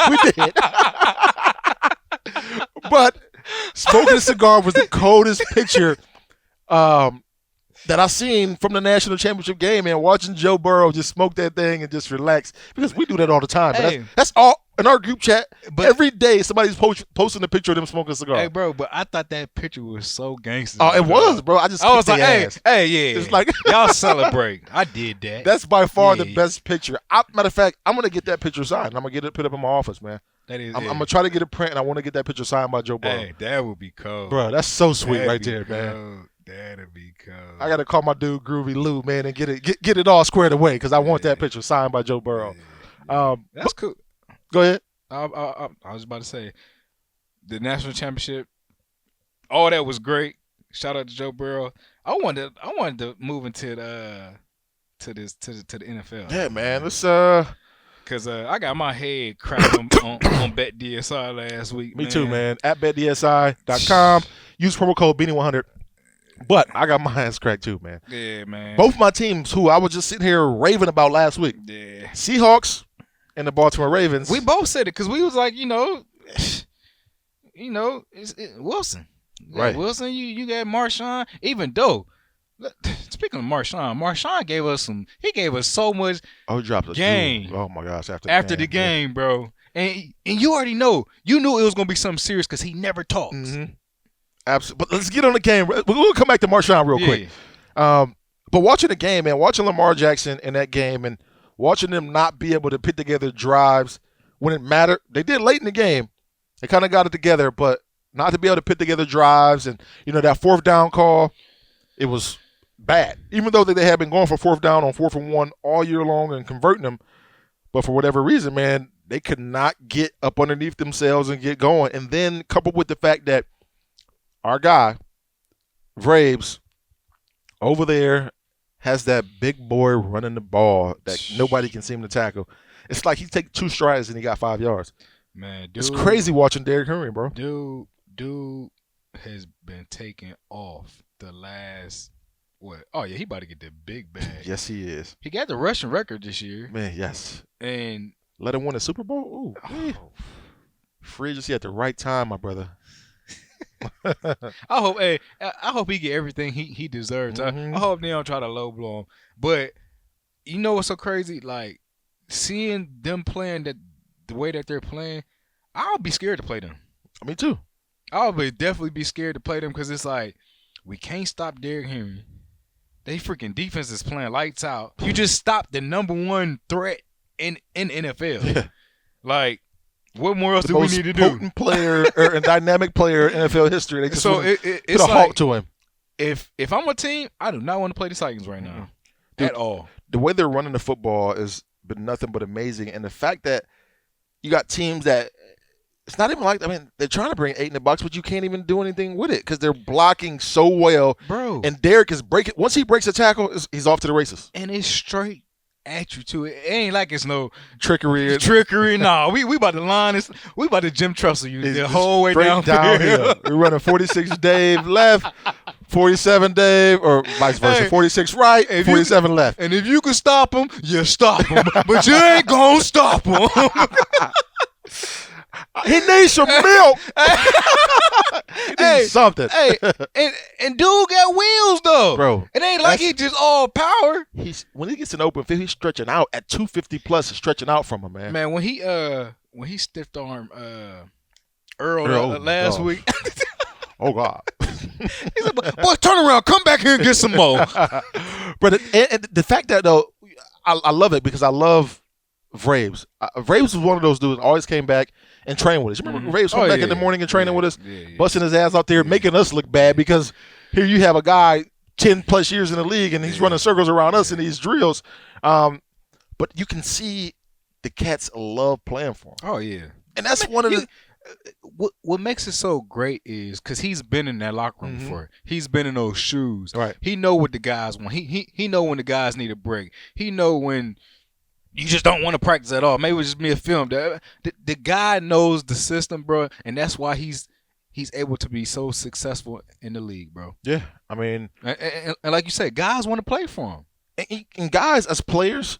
we did. But smoking a cigar was the coldest picture that I seen from the national championship game, and watching Joe Burrow just smoke that thing and just relax, because we do that all the time. Hey. But that's all in our group chat. But every day somebody's posting a picture of them smoking a cigar. Hey, bro, but I thought that picture was so gangster. Oh, it was, bro. I was like, ass. hey, yeah. It's like y'all celebrate. I did that. That's by far the Yeah. best picture. Matter of fact, I'm gonna get that picture signed. I'm gonna get it put up in my office, man. That is. I'm gonna try to get a print, and I want to get that picture signed by Joe Burrow. Hey, that would be cool, Bro, that's so sweet That'd right be there, man. cold. That'd be cool. I gotta call my dude Groovy Lou, man, and get it all squared away, because I want that picture signed by Joe Burrow. That's cool. Go ahead. I was about to say, the national championship, all that was great. Shout out to Joe Burrow. I wanted to move into the NFL. Yeah, man. Let's Cause I got my head cracked on Bet DSI last week. Me too, man. At betdsi.com. Use promo code Beanie100. But I got my ass cracked too, man. Yeah, man. Both my teams, who I was just sitting here raving about last week, Yeah. Seahawks and the Baltimore Ravens. We both said it because we was like, it's Wilson. Right. Wilson, you got Marshawn. Even though, speaking of Marshawn gave us so much Oh, he dropped a game. dude. Oh my gosh! after the game, bro. And you already know. You knew it was gonna be something serious because he never talks. Mm-hmm. Absolutely. But let's get on the game. We'll come back to Marshawn real quick. But watching the game, man, watching Lamar Jackson in that game, and watching them not be able to put together drives when it mattered. They did late in the game. They kind of got it together, but not to be able to put together drives. And, that fourth down call, it was bad. Even though they had been going for fourth down on 4th and 1 all year long and converting them. But for whatever reason, man, they could not get up underneath themselves and get going. And then coupled with the fact that our guy, Vrabes, over there has that big boy running the ball that nobody can seem to tackle. It's like he takes 2 strides and he got 5 yards. Man, dude, it's crazy watching Derrick Henry, bro. Dude has been taking off the last what? Oh yeah, he about to get the big bag. Yes, he is. He got the rushing record this year. Man, yes. And let him win a Super Bowl. Ooh, free agency at the right time, my brother. I hope he get everything he deserves. Mm-hmm. I hope they don't try to low blow him. But you know what's so crazy? Like seeing them playing the way that they're playing, I'll be scared to play them. Me too. I'll definitely be scared to play them because it's like we can't stop Derrick Henry. They freaking defense is playing lights out. You just stopped the number 1 threat in NFL. Yeah. Like, what more else the do we most need to do? potent player and dynamic player in NFL history. They just So put it's a like, halt to him. If I'm a team, I do not want to play the Titans right now. Dude, at all. The way they're running the football has been nothing but amazing. And the fact that you got teams that it's not even like, they're trying to bring 8 in the box, but you can't even do anything with it because they're blocking so well. Bro. And Derrick is breaking. Once he breaks a tackle, he's off to the races. And it's straight at you too. It ain't like it's no Trickery. No, we about to line this. We about to Jim Trussell you the whole way straight downhill. We're running 46 Dave left, 47 Dave, or vice versa. Hey, 46 right, 47 left. And if you can stop him, you stop him. But you ain't gonna stop him. He needs some milk. He needs something. Hey, and dude got wheels though, Bro, it ain't like he just all power. When he gets an open field, he's stretching out at 250 plus. Is stretching out from him, man. Man, when he stiffed arm Earl last week. Oh God. He said, boy, turn around, come back here and get some more. But and the fact that though, I love it because I love Vraves. Vraves was one of those dudes that always came back and trained with us. You remember Vraves coming back in the morning and training with us, busting his ass out there, making us look bad because here you have a guy 10 plus years in the league and he's running circles around us in these drills. But you can see the cats love playing for him. Oh yeah, and that's one of the. What makes it so great is because he's been in that locker room before. He's been in those shoes. Right. He know what the guys want. He know when the guys need a break. He know when you just don't want to practice at all. Maybe it's just me a film. The guy knows the system, bro, and that's why he's able to be so successful in the league, bro. Yeah, I mean, and like you said, guys want to play for him. And guys, as players,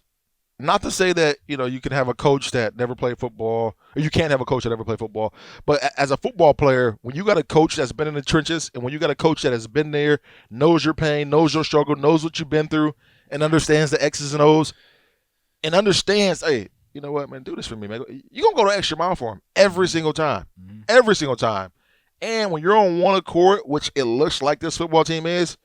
not to say that you can have a coach that never played football, or you can't have a coach that never played football, but as a football player, when you got a coach that's been in the trenches, and when you got a coach that has been there, knows your pain, knows your struggle, knows what you've been through, and understands the X's and O's, and understands, hey, you know what, man, do this for me, man. You're gonna go the extra mile for him every single time, every single time. And when you're on one accord, which it looks like this football team is,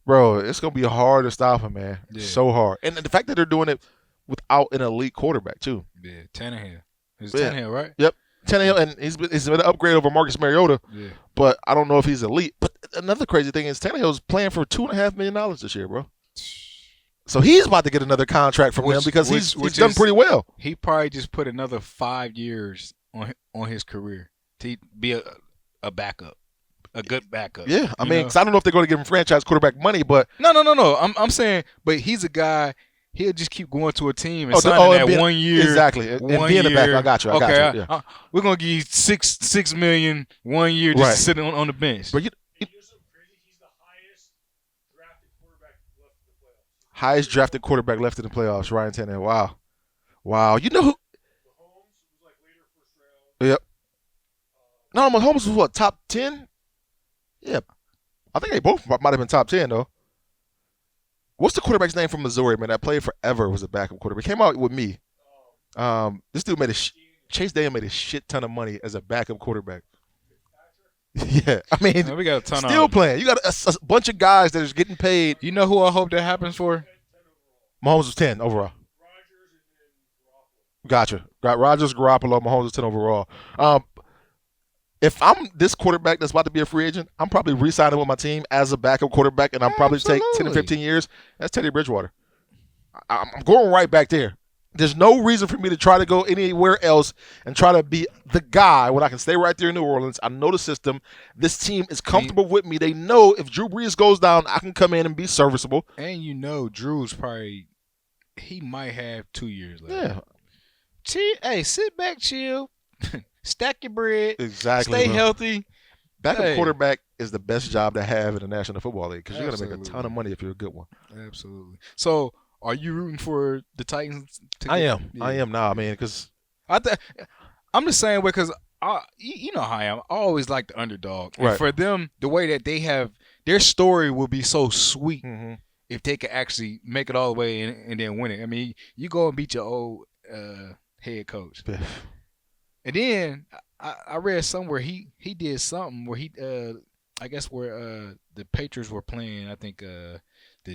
bro, it's gonna be hard to stop him, man. Yeah. So hard, and the fact that they're doing it without an elite quarterback too. Yeah, Tannehill. It's Tannehill, right? Yep, Tannehill, and he's been an upgrade over Marcus Mariota. Yeah. But I don't know if he's elite. But another crazy thing is Tannehill's playing for $2.5 million this year, bro. So he's about to get another contract from them because he's done pretty well. He probably just put another 5 years on his career to be a backup. A good backup. Yeah, I mean, 'cause I don't know if they're going to give him franchise quarterback money, but no. I'm saying, but he's a guy. He'll just keep going to a team and signing that 1 year. Exactly. And being a back, I got you. Yeah. We're gonna give you $6 million 1 year just to sit on the bench. But he's the highest drafted quarterback left in the playoffs. Ryan Tannehill. Wow. You know who? Mahomes was like later first round. Yep. No, Mahomes was what, top 10? Yeah. I think they both might have been top 10 though. What's the quarterback's name from Missouri, man? That played forever, was a backup quarterback. Came out with me. This dude Chase Daniel made a shit ton of money as a backup quarterback. Yeah, I mean, we got a ton still playing. You got a bunch of guys that is getting paid. You know who I hope that happens for? Mahomes was 10 overall. Gotcha. Got Rodgers, Garoppolo, Mahomes was 10 overall. If I'm this quarterback that's about to be a free agent, I'm probably re-signing with my team as a backup quarterback, and I'm probably take 10 or 15 years. That's Teddy Bridgewater. I'm going right back there. There's no reason for me to try to go anywhere else and try to be the guy when I can stay right there in New Orleans. I know the system. This team is comfortable with me. They know if Drew Brees goes down, I can come in and be serviceable. And Drew's he might have 2 years left. Yeah. Hey, sit back, chill. Stack your bread. Exactly. Stay healthy. Backup quarterback is the best job to have in the National Football League because you're going to make a ton of money if you're a good one. Absolutely. So, are you rooting for the Titans? I am. Yeah. I am now, man, because I'm the same way because you know how I am. I always like the underdog. Right. And for them, the way that they have their story will be so sweet if they could actually make it all the way and then win it. I mean, you go and beat your old head coach. And then I read somewhere he did something where he I guess where the Patriots were playing, I think the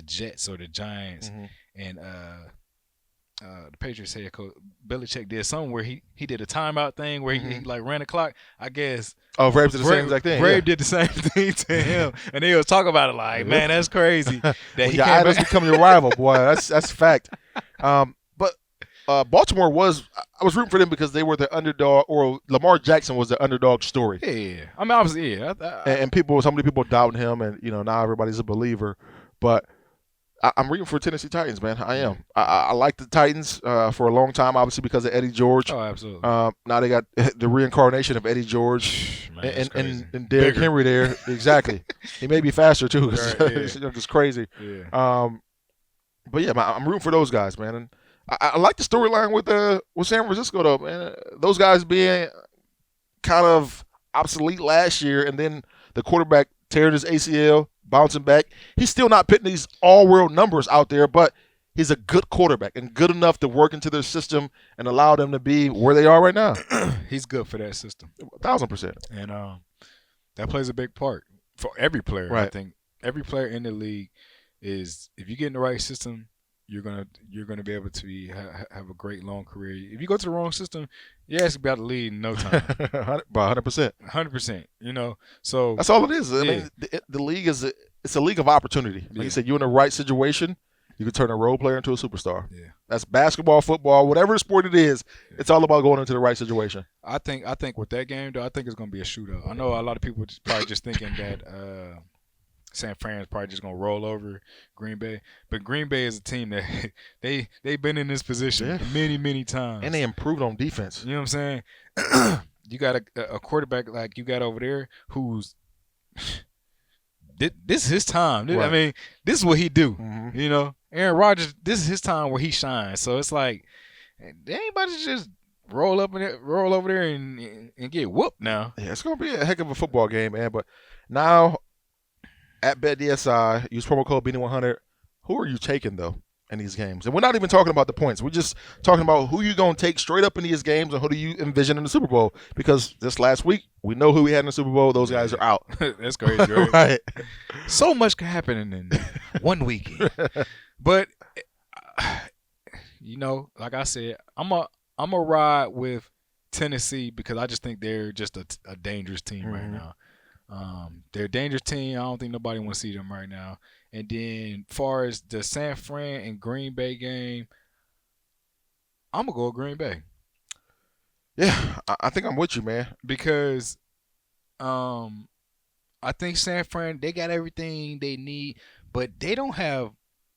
Jets or the Giants, and the Patriots head coach Belichick did something where he did a timeout thing where he like ran the clock. I guess. Oh, Braves did the same exact thing. Brave did the same thing to him, and they was talking about it like, man, that's crazy. That your idols become your rival, boy. That's fact. Baltimore I was rooting for them because they were the underdog, or Lamar Jackson was the underdog story. Yeah. I mean, obviously, yeah. And so many people doubting him, and now everybody's a believer. But I'm rooting for Tennessee Titans, man. I am. I like the Titans for a long time, obviously because of Eddie George. Oh, absolutely. Now they got the reincarnation of Eddie George Man, and Derrick Bigger. Henry there. Exactly. He may be faster too. Right, yeah. It's just crazy. Yeah. But yeah, man, I'm rooting for those guys, man. And I like the storyline with San Francisco though, man. Those guys being kind of obsolete last year, and then the quarterback tearing his ACL, bouncing back. He's still not putting these all-world numbers out there, but he's a good quarterback and good enough to work into their system and allow them to be where they are right now. He's good for that system. 1,000%. And that plays a big part for every player. Right. I think every player in the league is, if you get in the right system, you're gonna be able to have a great long career. If you go to the wrong system, you're actually about to lead in no time. By 100%. 100%. So That's all it is. I Yeah. mean, the league it's a league of opportunity. Like Yeah. you said, you're in the right situation, you can turn a role player into a superstar. Yeah. That's basketball, football, whatever sport it is. It's all about going into the right situation. I think with that game though, I think it's gonna be a shootout. I know a lot of people probably just thinking that San Fran is probably just gonna roll over Green Bay, but Green Bay is a team that they've been in this position Yeah. many times, And they improved on defense. you know what I'm saying? You got a quarterback like you got over there who's this is his time. I Right. mean, this is what he do. Mhm. You know, Aaron Rodgers, this is his time where he shines. So it's like they ain't about to just roll over there and get whooped now. Yeah, it's going to be a heck of a football game, man. But now at BetDSI, use promo code Beanie100. Who are you taking, though, in these games? And we're not even talking about the points. We're just talking about who you're going to take straight up in these games and who do you envision in the Super Bowl. Because this last week, we know who we had in the Super Bowl. Those guys are out. That's crazy, right? Right. So much can happen in one weekend. But like I said, I'm a ride with Tennessee because I just think they're just a dangerous team right now. They're a dangerous team. I don't think nobody wants to see them right now. And then, far as the San Fran and Green Bay game, I'm gonna go with Green Bay Yeah, I think I'm with you, man. because, I think San Fran, they got everything they need, but they don't have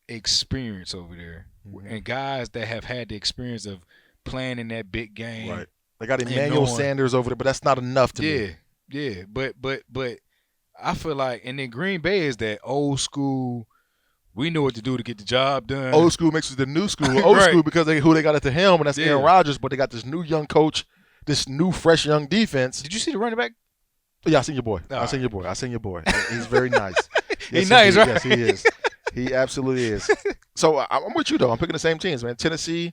experience over there, and guys that have had the experience of playing in that big game. Right. They got Emmanuel knowing- Sanders over there, but that's not enough to me. Yeah, but I feel like, and then Green Bay is that old school. We know what to do to get the job done. Old school mixes the new school. Old Right. school because who they got at the helm, and that's Yeah. Aaron Rodgers, but they got this new young coach, this new fresh young defense. Did you see the running back? Yeah, I seen your boy. All I seen your boy. I seen your boy. He's very nice. He's nice, indeed. right? Yes, he is. He absolutely is. So I'm with you though. I'm picking the same teams, man. Tennessee,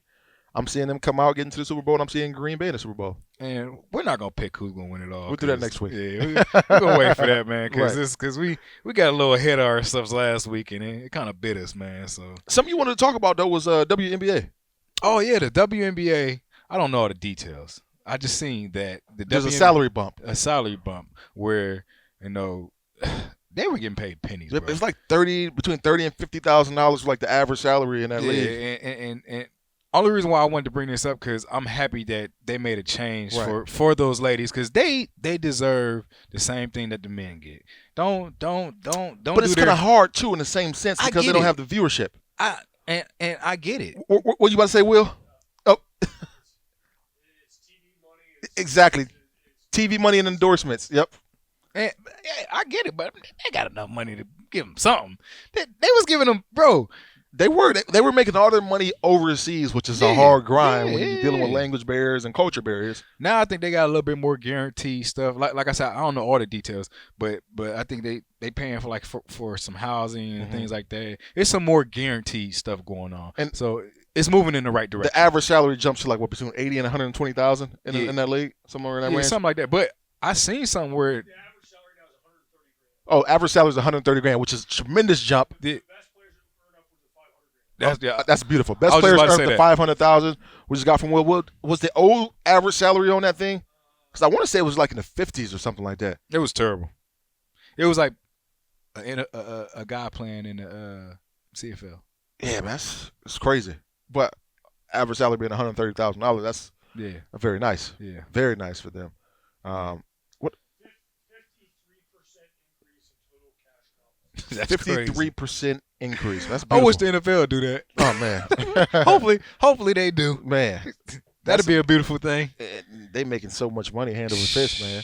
I'm seeing them come out, get into the Super Bowl, and I'm seeing Green Bay in the Super Bowl. And we're not gonna pick who's gonna win it all. We'll do that 'cause- next week. Yeah, we're gonna wait for that, man. Right. Because we got a little ahead of ourselves last week, and it kind of bit us, man. So. Something you wanted to talk about though was WNBA. Oh yeah, the WNBA. I don't know all the details. I just seen that There's a salary bump. bump where they were getting paid pennies. Bro. It's like between $30,000 and $50,000 for like the average salary in that league. And only reason why I wanted to bring this up because I'm happy that they made a change Right. for those ladies because they deserve the same thing that the men get. Don't. But it's kind of hard too in the same sense I because they get don't it. have the viewership. And I get it. What you about to say, Will? Oh, It's TV money. exactly. TV money and endorsements. Yep. And, yeah, I get it, but they got enough money to give them something. They was giving them, bro. They were making all their money overseas, which is a Yeah, hard grind when yeah, you're dealing with yeah. language barriers and culture barriers. Now I think they got a little bit more guarantee stuff. Like I said, I don't know all the details, but I think they paying for for some housing and things like that. It's some more guaranteed stuff going on, And- so it's moving in the right direction. The average salary jumps to like between 80 and 120,000 Yeah. in that league, somewhere in that Yeah, range. something like that. But I seen something where The average salary now is $130,000. Oh, average salary is 130 grand, which is a tremendous jump. the, Best players earn upwards of $500,000. that's That's beautiful. I Best was just players about to earn say the that. 500,000, which is got from what was the old average salary on that thing? Because I want to say it was like in the 50s or something like that. it was terrible. It was like a guy playing in the CFL. Yeah, man, it's crazy. But average salary being $130,000, that's Yeah, very nice. yeah. Very nice for them. 53% increase in total cash comp. That's crazy. 53% increase. That's I beautiful. wish the NFL do that. Oh man. Hopefully they do. Man, That'd be a beautiful thing. they making so much money hand over fist, man.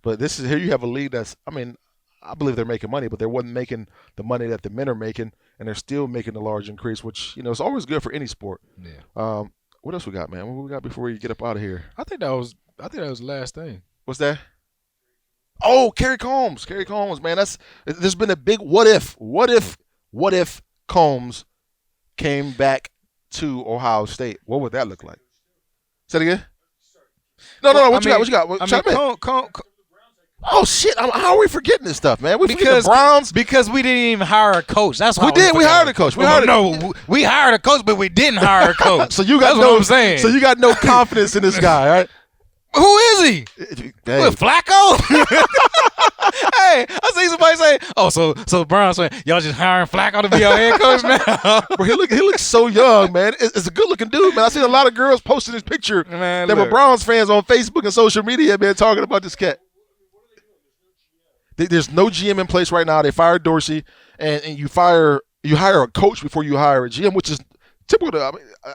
But this is here you have a league that's. I mean, I believe they're making money, but they wasn't making the money that the men are making, and they're still making a large increase, which is always good for any sport. Yeah. What else we got, man? What we got before you get up out of here? I think that was the last thing. What's that? Oh, Kerry Coombs. Kerry Coombs, man. There's been a big what if Combs came back to Ohio State? What would that look like? Say it again. No. What you got? What you got? Oh shit! How are we forgetting this stuff, man? We forget the Browns because we didn't even hire a coach. That's why we did. We hired a coach. We hired a coach, but we didn't hire a coach. So you got That's what I'm saying. So you got no confidence in this guy, right? Who is he? Hey. What, Flacco? Hey, I see somebody say, "Oh, so Brown saying y'all just hiring Flacco to be our head coach now?" Bro, he looks so young, man. It's a good looking dude, man. I seen a lot of girls posting his picture Man, that were Browns fans on Facebook and social media, man, talking about this cat. There's no GM in place right now. They fired Dorsey, and you hire a coach before you hire a GM, which is typical.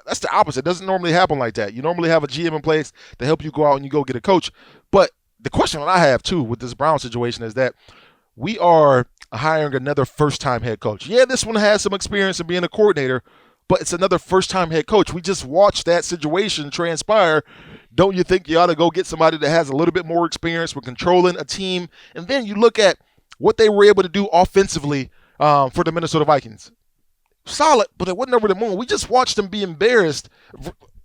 That's the opposite. It doesn't normally happen like that. You normally have a GM in place to help you go out and you go get a coach. But the question that I have, too, with this Brown situation is that we are hiring another first-time head coach. Yeah, this one has some experience in being a coordinator, but it's another first-time head coach. We just watched that situation transpire. Don't you think you ought to go get somebody that has a little bit more experience with controlling a team? And then you look at what they were able to do offensively for the Minnesota Vikings. Solid, but it wasn't over the moon. We just watched them be embarrassed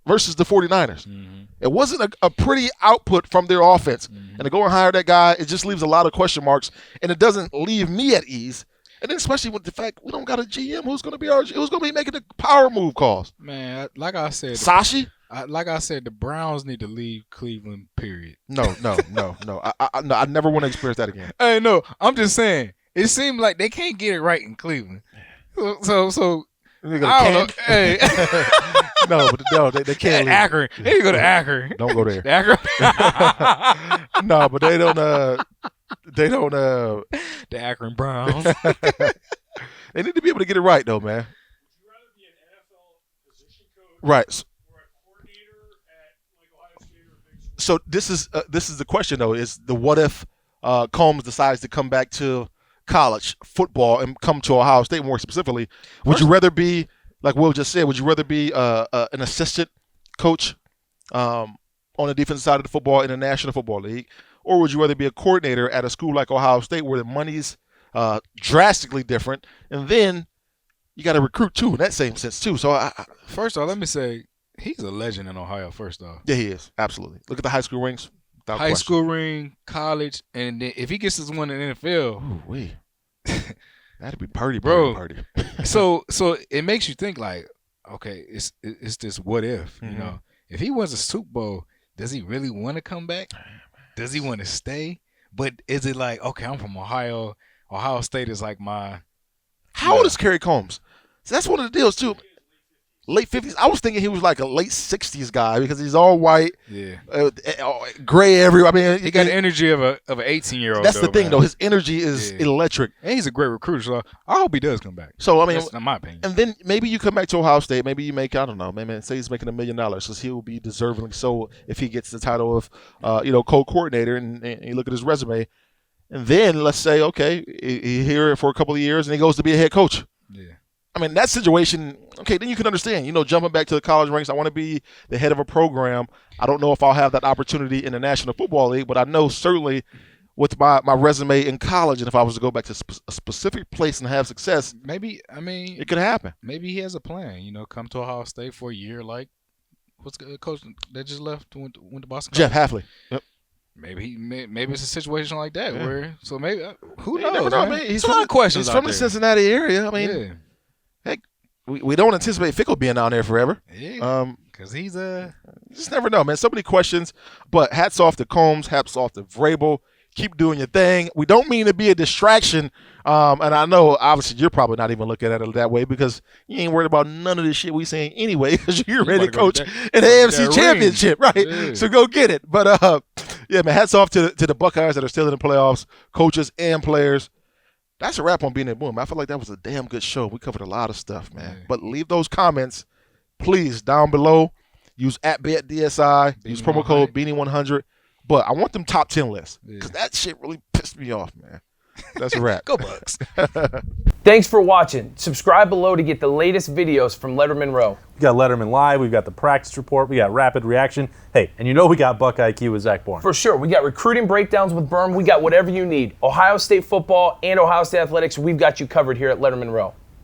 versus the 49ers. Mm-hmm. It wasn't a pretty output from their offense. Mm-hmm. And to go and hire that guy, it just leaves a lot of question marks, and it doesn't leave me at ease. And then especially with the fact we don't got a GM who's going to be making the power move calls. Man, like I said, Sashi? Like I said, the Browns need to leave Cleveland, period. No. I never want to experience that again. Hey, no, I'm just saying. It seems like they can't get it right in Cleveland. So I don't know. Hey. No, they can't. Akron. They go to Akron. Don't go there. Akron. No, but they don't. The Akron Browns. They need to be able to get it right, though, man. Would you rather be an NFL position coach right. or a coordinator at like Ohio State or a big school? So this is the question, though. Is the what if Combs decides to come back to college football and come to Ohio State more specifically? Would you rather be, like Will just said, would you rather be an assistant coach on the defensive side of the football in the National Football League, or would you rather be a coordinator at a school like Ohio State where the money's drastically different, and then you got to recruit too in that same sense too? So First off, let me say he's a legend in Ohio. First off, yeah, he is absolutely. Look at the high school rings. High school ring, college, and then if he gets this one in the NFL, that'd be party. So it makes you think like, okay, it's this what if, mm-hmm. you know, if he wins a Super Bowl, does he really want to come back? Does he want to stay? But is it like, okay, I'm from Ohio. Ohio State is like my. How old is Kerry Coombs? So that's one of the deals too. Late 50s. I was thinking he was like a late 60s guy because he's all white, gray everywhere. I mean, he got the energy of an 18-year-old. That's the thing, though. His energy is electric, and he's a great recruiter. So I hope he does come back. So I mean, that's in my opinion. And then maybe you come back to Ohio State. Maybe you make, I don't know, maybe say he's making $1 million because he will be deservingly so if he gets the title of co-coordinator and you look at his resume. And then let's say, okay, he's here for a couple of years and he goes to be a head coach. Yeah. I mean, that situation, okay, then you can understand, jumping back to the college ranks, I want to be the head of a program. I don't know if I'll have that opportunity in the National Football League, but I know certainly with my resume in college, and if I was to go back to a specific place and have success, it could happen. Maybe he has a plan, come to Ohio State for a year like what's the coach that just left went to Boston Jeff Hafley. Yep. Maybe it's a situation like that where maybe who knows? Never know, man. He's from the Cincinnati area. I mean, heck, we don't anticipate Fickle being down there forever. Yeah, because he's you just never know, man. So many questions, but hats off to Combs, hats off to Vrabel. Keep doing your thing. We don't mean to be a distraction, and I know obviously you're probably not even looking at it that way because you ain't worried about none of this shit we saying anyway because you're ready to coach in the AFC Championship, right? Yeah. So go get it. But yeah, man, hats off to the Buckeyes that are still in the playoffs, coaches and players. That's a wrap on Beanie and Boom. I feel like that was a damn good show. We covered a lot of stuff, man. Yeah. But leave those comments, please, down below. Use @BetDSI. Use promo code Beanie100. But I want them top 10 lists because that shit really pissed me off, man. That's a wrap. Go Bucks. Thanks for watching. Subscribe below to get the latest videos from Lettermen Row. We got Letterman Live, we've got the practice report, we got rapid reaction. Hey, and you know we got Buck IQ with Zach Bourne. For sure. We got recruiting breakdowns with Berm. We got whatever you need. Ohio State football and Ohio State athletics, we've got you covered here at Lettermen Row.